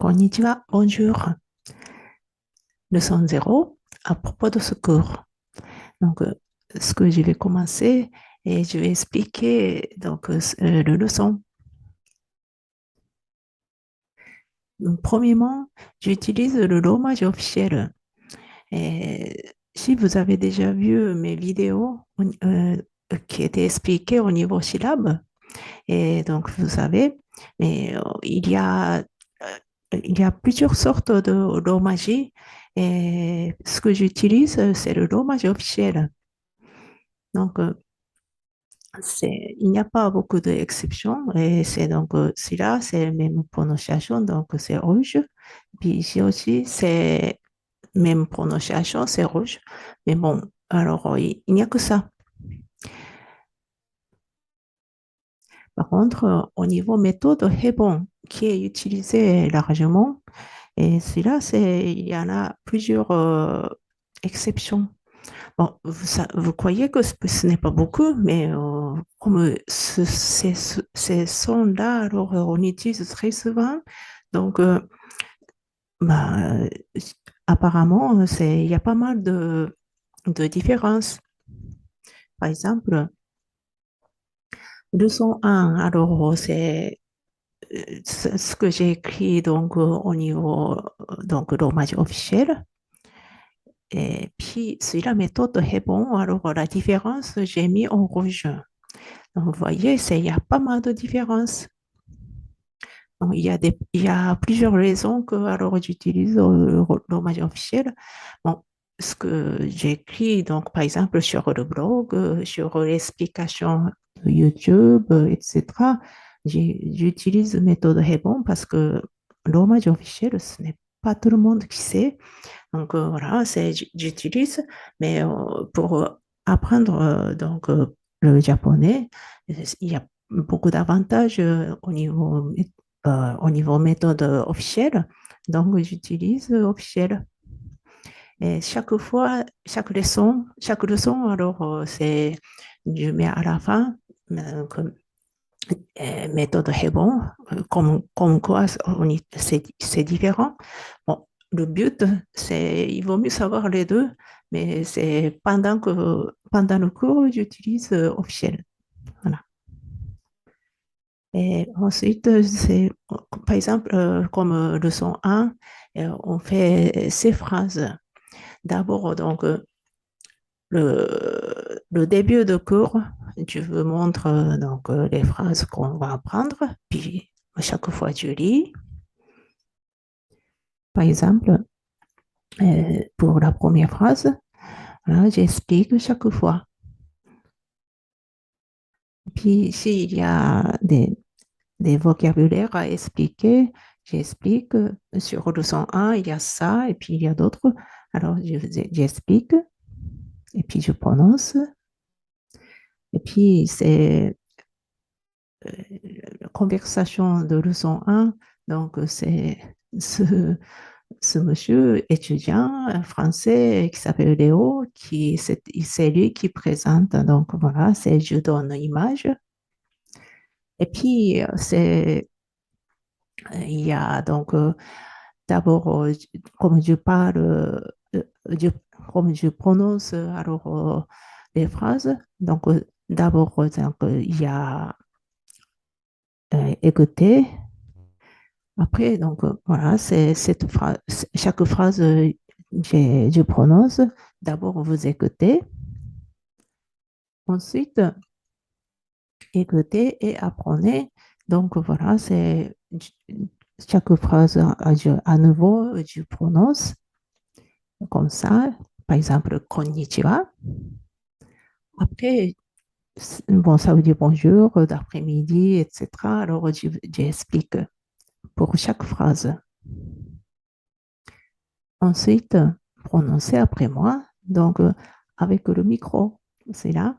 Konnichiwa, bonjour. Leçon zéro à propos de ce cours. Donc, ce que je vais commencer et je vais expliquer le leçon. Donc, premièrement, j'utilise le lomage officiel. Et si vous avez déjà vu mes vidéos qui étaient expliquées au niveau syllabe, et donc vous savez, mais il y a plusieurs sortes de lomagie et ce que j'utilise, c'est le lomage officiel. Donc, il n'y a pas beaucoup d'exceptions et c'est donc celui-là, c'est la même prononciation, donc c'est rouge. Puis ici aussi, c'est même prononciation, c'est rouge. Mais bon, alors il n'y a que ça. Par contre, au niveau méthode Hebon, qui est utilisé largement, et celui-là, il y en a plusieurs exceptions. Bon, vous croyez que ce n'est pas beaucoup, mais comme ces sons-là, alors on utilise très souvent. Donc, bah, apparemment, il y a pas mal de différences. Par exemple, le son 1, alors c'est ce que j'ai écrit donc au niveau donc l'hommage officiel. Et puis, c'est la méthode Hebon. Alors, la différence, j'ai mis en rouge. Donc, vous voyez, il y a pas mal de différences. Donc, il y a plusieurs raisons que alors j'utilise l'hommage officiel. Bon, ce que j'ai écrit, donc, par exemple, sur le blog, sur l'explication de YouTube, etc., j'utilise la méthode Hebon parce que l'hommage officiel, ce n'est pas tout le monde qui sait. Donc voilà, j'utilise, mais pour apprendre le japonais, il y a beaucoup d'avantages au niveau méthode officielle. Donc j'utilise officiel. Et chaque leçon, alors je mets à la fin comme méthode Hebon, comme quoi c'est différent. Bon, le but, il vaut mieux savoir les deux, mais c'est pendant le cours, j'utilise officiel. Voilà. Et ensuite, par exemple, comme leçon 1, on fait ces phrases. D'abord, donc, le début de cours, tu veux montrer les phrases qu'on va apprendre, puis à chaque fois tu lis. Par exemple, pour la première phrase, voilà, j'explique chaque fois. Puis s'il y a des vocabulaires à expliquer, j'explique. Sur le son 1, il y a ça, et puis il y a d'autres. Alors j'explique, et puis je prononce. Et puis c'est la conversation de leçon 1. Donc, c'est ce, ce monsieur étudiant français qui s'appelle Léo, c'est lui qui présente. Donc, voilà, je donne l'image. Et puis, il y a donc d'abord, comme je parle, je- comme je prononce les phrases, donc d'abord, il y a écouter. Après, donc, voilà, c'est cette phrase, chaque phrase, je prononce. D'abord, vous écoutez. Ensuite, écoutez et apprenez. Donc, voilà, chaque phrase, à nouveau, je prononce comme ça. Par exemple, konnichiwa. Après, bon, ça veut dire bonjour, d'après-midi, etc. Alors, j'explique pour chaque phrase. Ensuite, prononcez après moi, donc avec le micro, c'est là.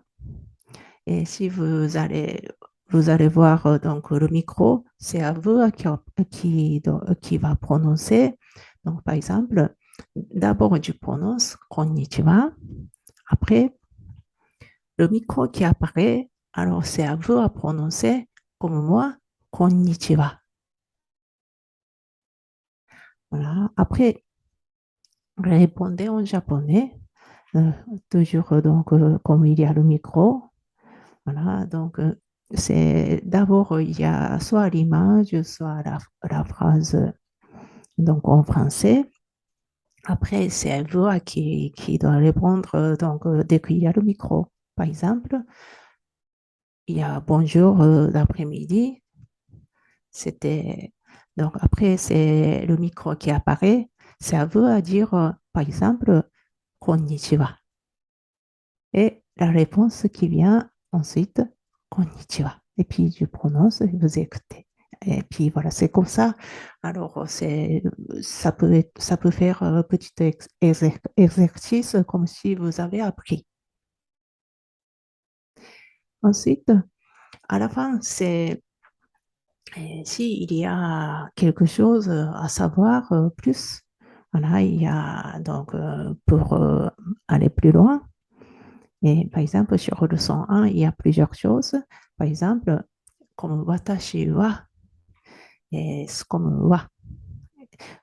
Et si vous allez voir donc le micro, c'est à vous qui va prononcer. Donc, par exemple, d'abord, je prononce konnichiwa. Après, le micro qui apparaît, alors c'est à vous à prononcer comme moi, konnichiwa. Voilà. Après, répondez en japonais. Euh, toujours, comme il y a le micro. Voilà. Donc, c'est d'abord, il y a soit l'image, soit la phrase donc en français. Après, c'est vous qui doit répondre dès qu'il y a le micro. Par exemple, il y a bonjour l'après-midi. C'était donc après, c'est le micro qui apparaît. C'est à vous à dire, par exemple, konnichiwa. Et la réponse qui vient ensuite, konnichiwa. Et puis je prononce et vous écoutez. Et puis voilà, c'est comme ça. Alors, ça peut faire un petit exercice comme si vous avez appris. Ensuite, à la fin, s'il y a quelque chose à savoir plus, voilà, il y a donc pour aller plus loin. Et par exemple, sur le 101, il y a plusieurs choses. Par exemple, comme watashi wa, et c'est comme wa.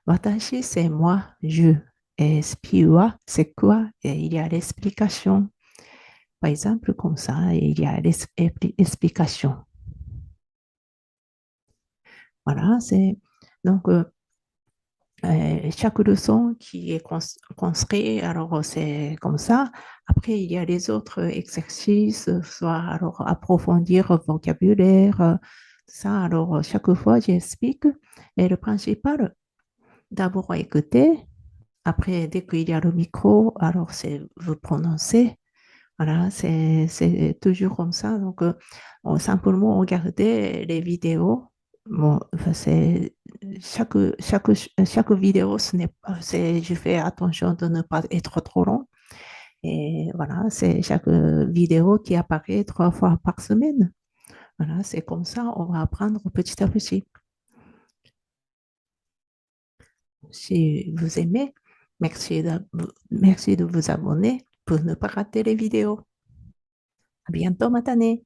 Watashi, c'est moi, je. Et spi wa, c'est quoi? Et il y a l'explication. Par exemple, comme ça, il y a l'explication. Voilà, c'est donc chaque leçon qui est construite, alors c'est comme ça. Après, il y a les autres exercices, soit alors approfondir le vocabulaire, ça. Alors, chaque fois, j'explique. Et le principal, d'abord écouter. Après, dès qu'il y a le micro, alors c'est vous prononcer. Voilà, c'est toujours comme ça. Donc, on simplement regarder les vidéos. Bon, enfin, chaque vidéo, ce n'est pas, je fais attention de ne pas être trop long. Et voilà, c'est chaque vidéo qui apparaît 3 fois par semaine. Voilà, c'est comme ça, on va apprendre petit à petit. Si vous aimez, merci de vous abonner pour ne pas rater les vidéos. À bientôt, Matane.